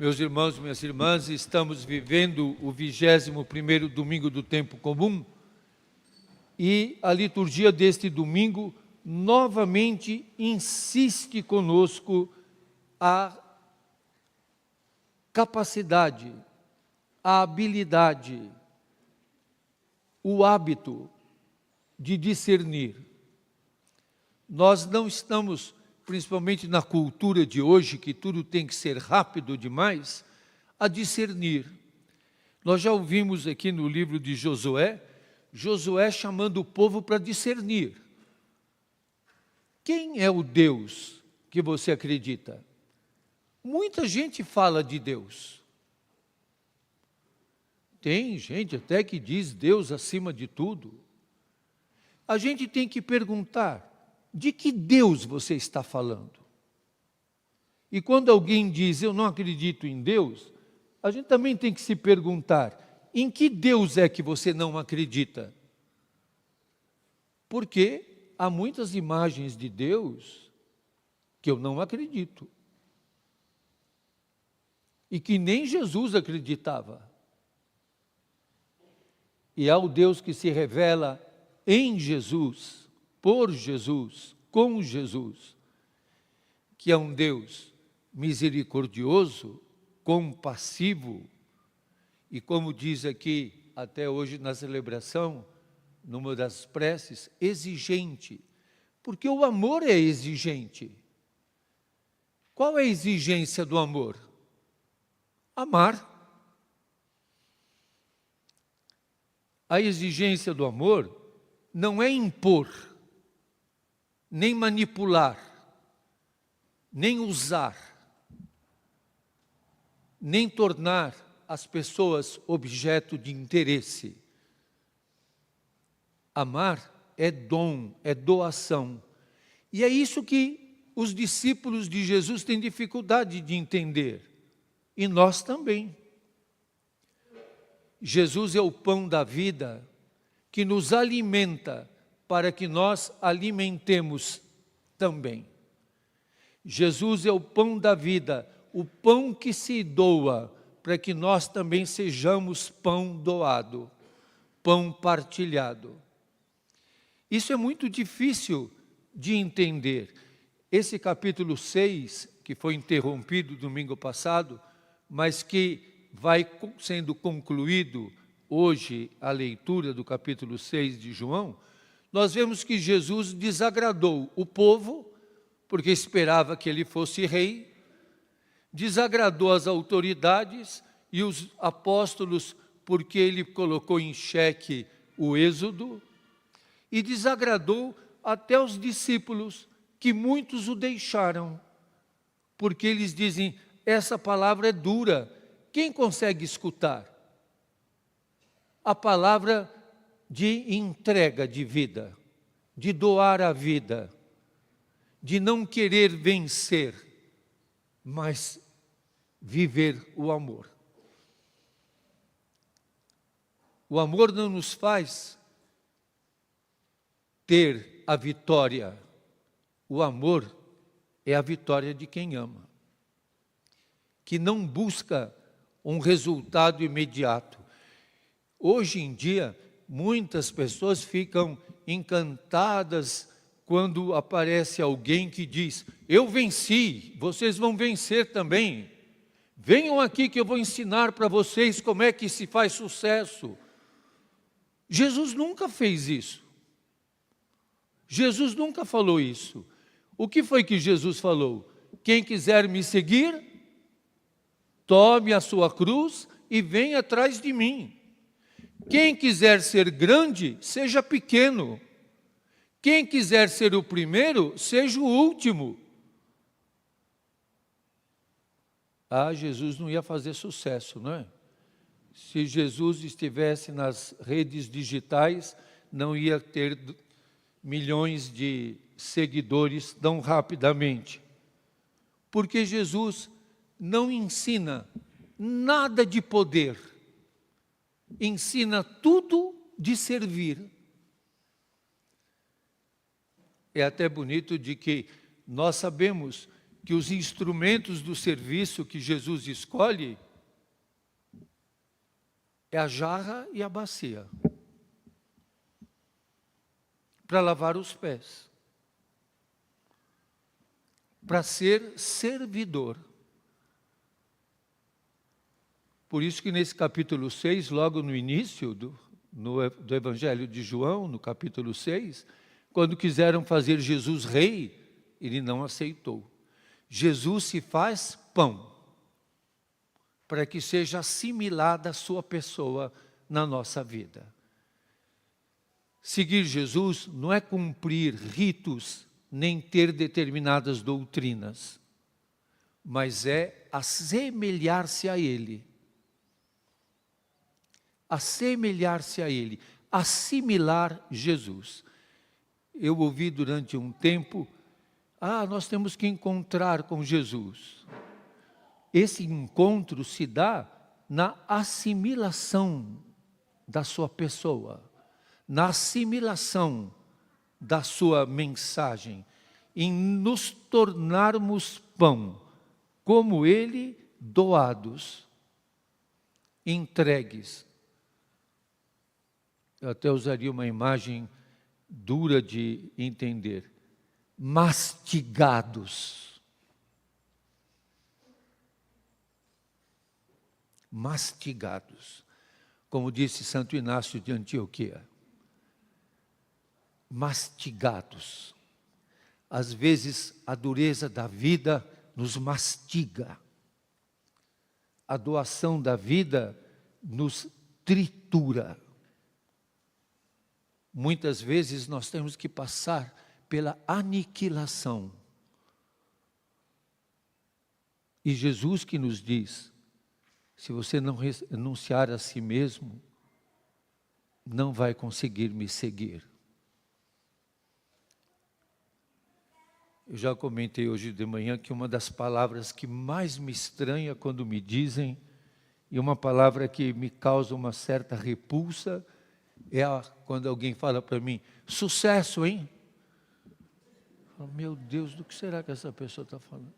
Meus irmãos e minhas irmãs, estamos vivendo o 21º domingo do tempo comum e a liturgia deste domingo novamente insiste conosco a capacidade, a habilidade, o hábito de discernir. Nós não estamos, principalmente na cultura de hoje, que tudo tem que ser rápido demais, a discernir. Nós já ouvimos aqui no livro de Josué chamando o povo para discernir. Quem é o Deus que você acredita? Muita gente fala de Deus. Tem gente até que diz Deus acima de tudo. A gente tem que perguntar, de que Deus você está falando? E quando alguém diz, eu não acredito em Deus, a gente também tem que se perguntar, em que Deus é que você não acredita? Porque há muitas imagens de Deus que eu não acredito. E que nem Jesus acreditava. E há o Deus que se revela em Jesus, por Jesus, com Jesus, que é um Deus misericordioso, compassivo, e como diz aqui, até hoje na celebração, numa das preces, exigente, porque o amor é exigente. Qual é a exigência do amor? Amar. A exigência do amor não é impor, nem manipular, nem usar, nem tornar as pessoas objeto de interesse. Amar é dom, é doação. E é isso que os discípulos de Jesus têm dificuldade de entender. E nós também. Jesus é o pão da vida que nos alimenta para que nós alimentemos também. Jesus é o pão da vida, o pão que se doa para que nós também sejamos pão doado, pão partilhado. Isso é muito difícil de entender. Esse capítulo 6, que foi interrompido domingo passado, mas que vai sendo concluído hoje a leitura do capítulo 6 de João, nós vemos que Jesus desagradou o povo, porque esperava que ele fosse rei, desagradou as autoridades e os apóstolos, porque ele colocou em xeque o êxodo, e desagradou até os discípulos, que muitos o deixaram, porque eles dizem, essa palavra é dura, quem consegue escutar? A palavra de entrega de vida, de doar a vida, de não querer vencer, mas viver o amor. O amor não nos faz ter a vitória. O amor é a vitória de quem ama, que não busca um resultado imediato. Hoje em dia, muitas pessoas ficam encantadas quando aparece alguém que diz, eu venci, vocês vão vencer também. Venham aqui que eu vou ensinar para vocês como é que se faz sucesso. Jesus nunca fez isso. Jesus nunca falou isso. O que foi que Jesus falou? Quem quiser me seguir, tome a sua cruz e venha atrás de mim. Quem quiser ser grande, seja pequeno. Quem quiser ser o primeiro, seja o último. Jesus não ia fazer sucesso, não é? Se Jesus estivesse nas redes digitais, não ia ter milhões de seguidores tão rapidamente. Porque Jesus não ensina nada de poder, ensina tudo de servir. É até bonito de que nós sabemos que os instrumentos do serviço que Jesus escolhe é a jarra e a bacia para lavar os pés, para ser servidor. Por isso que nesse capítulo 6, logo no início do Evangelho de João, no capítulo 6, quando quiseram fazer Jesus rei, ele não aceitou. Jesus se faz pão, para que seja assimilada a sua pessoa na nossa vida. Seguir Jesus não é cumprir ritos, nem ter determinadas doutrinas, mas é assemelhar-se a Ele. Assemelhar-se a Ele, assimilar Jesus. Eu ouvi durante um tempo, nós temos que encontrar com Jesus. Esse encontro se dá na assimilação da sua pessoa, na assimilação da sua mensagem, em nos tornarmos pão, como Ele, doados, entregues. Eu até usaria uma imagem dura de entender. Mastigados. Mastigados. Como disse Santo Inácio de Antioquia. Mastigados. Às vezes a dureza da vida nos mastiga. A doação da vida nos tritura. Muitas vezes nós temos que passar pela aniquilação. E Jesus que nos diz, se você não renunciar a si mesmo, não vai conseguir me seguir. Eu já comentei hoje de manhã que uma das palavras que mais me estranha quando me dizem, e uma palavra que me causa uma certa repulsa, quando alguém fala para mim, sucesso, hein? Meu Deus, do que será que essa pessoa está falando?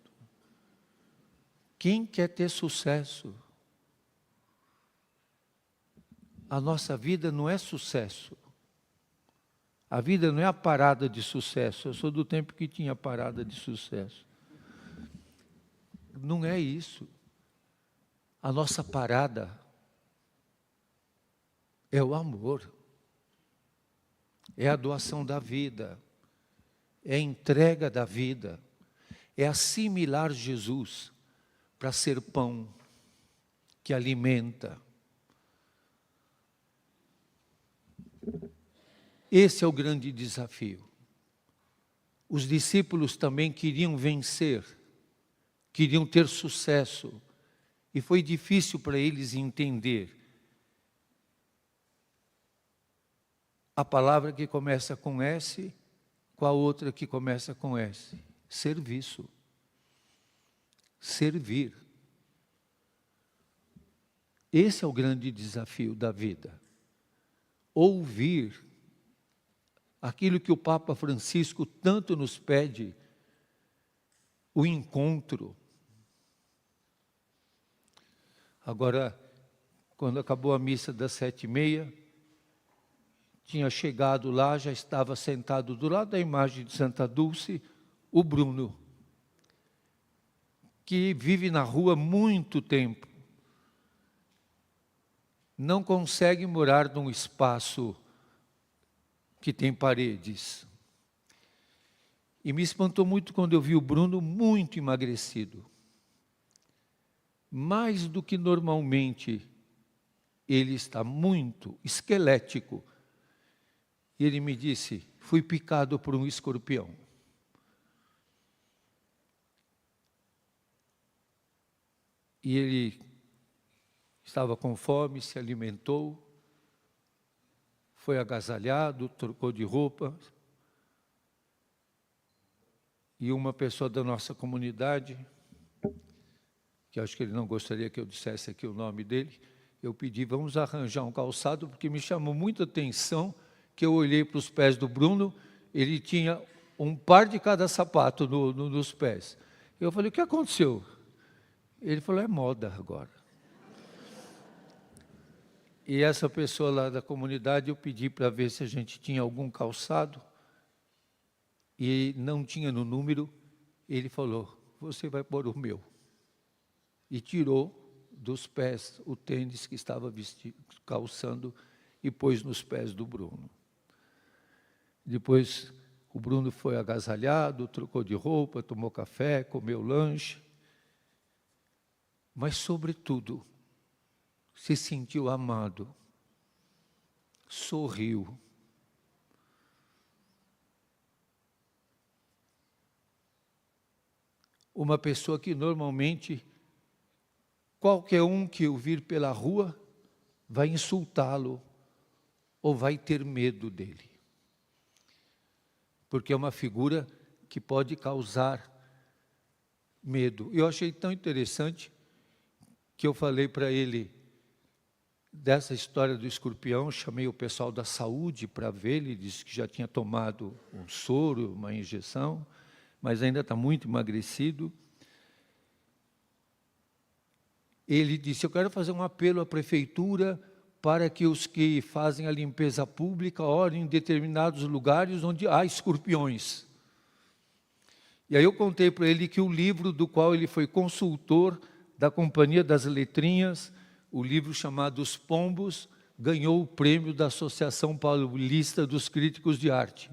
Quem quer ter sucesso? A nossa vida não é sucesso. A vida não é a parada de sucesso. Eu sou do tempo que tinha parada de sucesso. Não é isso. A nossa parada é o amor. É a doação da vida, é a entrega da vida, é assimilar Jesus para ser pão que alimenta. Esse é o grande desafio. Os discípulos também queriam vencer, queriam ter sucesso, e foi difícil para eles entender a palavra que começa com S, com a outra que começa com S. Serviço. Servir. Esse é o grande desafio da vida. Ouvir aquilo que o Papa Francisco tanto nos pede, o encontro. Agora, quando acabou a missa das 7h30, tinha chegado lá, já estava sentado do lado da imagem de Santa Dulce, o Bruno, que vive na rua há muito tempo. Não consegue morar num espaço que tem paredes. E me espantou muito quando eu vi o Bruno muito emagrecido. Mais do que normalmente, ele está muito esquelético. E ele me disse, fui picado por um escorpião. E ele estava com fome, se alimentou, foi agasalhado, trocou de roupa. E uma pessoa da nossa comunidade, que acho que ele não gostaria que eu dissesse aqui o nome dele, eu pedi, vamos arranjar um calçado, porque me chamou muita atenção que eu olhei para os pés do Bruno, ele tinha um par de cada sapato nos pés. Eu falei, o que aconteceu? Ele falou, é moda agora. E essa pessoa lá da comunidade, eu pedi para ver se a gente tinha algum calçado, e não tinha no número. Ele falou, você vai pôr o meu. E tirou dos pés o tênis que estava calçando e pôs nos pés do Bruno. Depois o Bruno foi agasalhado, trocou de roupa, tomou café, comeu lanche, mas, sobretudo, se sentiu amado, sorriu. Uma pessoa que normalmente, qualquer um que o vir pela rua, vai insultá-lo ou vai ter medo dele. Porque é uma figura que pode causar medo. Eu achei tão interessante que eu falei para ele dessa história do escorpião, chamei o pessoal da saúde para ver, ele disse que já tinha tomado um soro, uma injeção, mas ainda está muito emagrecido. Ele disse, eu quero fazer um apelo à prefeitura para que os que fazem a limpeza pública orem em determinados lugares onde há escorpiões. E aí eu contei para ele que o livro do qual ele foi consultor da Companhia das Letrinhas, o livro chamado Os Pombos, ganhou o prêmio da Associação Paulista dos Críticos de Arte.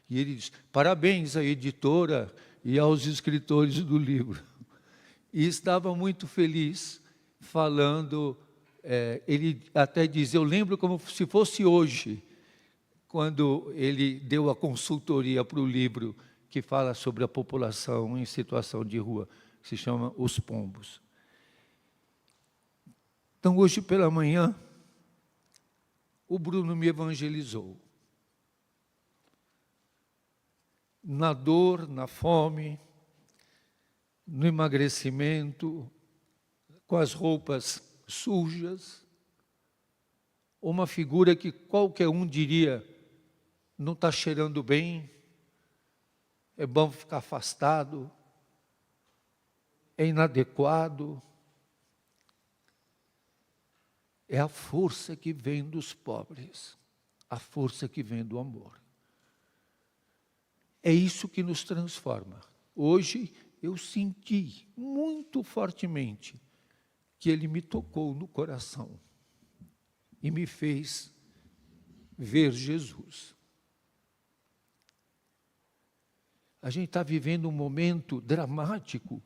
E ele disse, parabéns à editora e aos escritores do livro. E estava muito feliz falando, ele até diz, eu lembro como se fosse hoje, quando ele deu a consultoria para o livro que fala sobre a população em situação de rua, que se chama Os Pombos. Então, hoje pela manhã, o Bruno me evangelizou. Na dor, na fome, no emagrecimento, com as roupas sujas, uma figura que qualquer um diria, não está cheirando bem, é bom ficar afastado, é inadequado. É a força que vem dos pobres, a força que vem do amor. É isso que nos transforma. Hoje eu senti muito fortemente que ele me tocou no coração e me fez ver Jesus. A gente está vivendo um momento dramático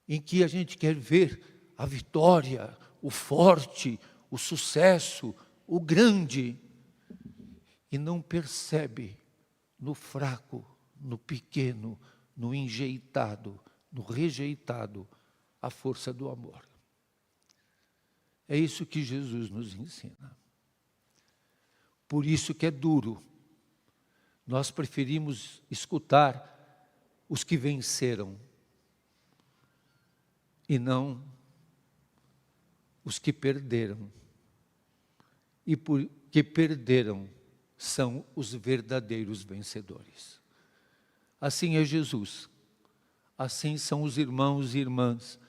em que a gente quer ver a vitória, o forte, o sucesso, o grande, e não percebe no fraco, no pequeno, no enjeitado, no rejeitado, a força do amor. É isso que Jesus nos ensina. Por isso que é duro. Nós preferimos escutar os que venceram e não os que perderam. E porque perderam, são os verdadeiros vencedores. Assim é Jesus. Assim são os irmãos e irmãs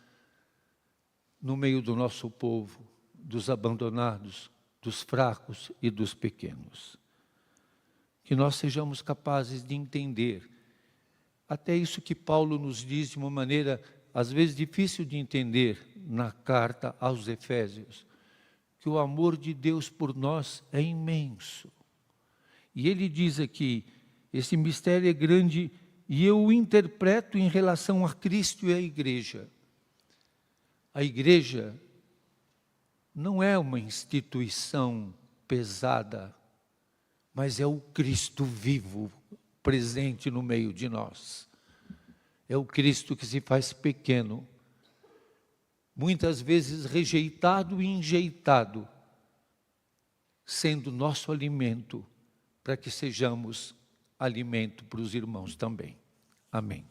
no meio do nosso povo, dos abandonados, dos fracos e dos pequenos. Que nós sejamos capazes de entender até isso que Paulo nos diz de uma maneira, às vezes, difícil de entender na carta aos Efésios, que o amor de Deus por nós é imenso. E ele diz aqui, esse mistério é grande e eu o interpreto em relação a Cristo e à igreja. A igreja não é uma instituição pesada, mas é o Cristo vivo, presente no meio de nós. É o Cristo que se faz pequeno, muitas vezes rejeitado e enjeitado, sendo nosso alimento, para que sejamos alimento para os irmãos também. Amém.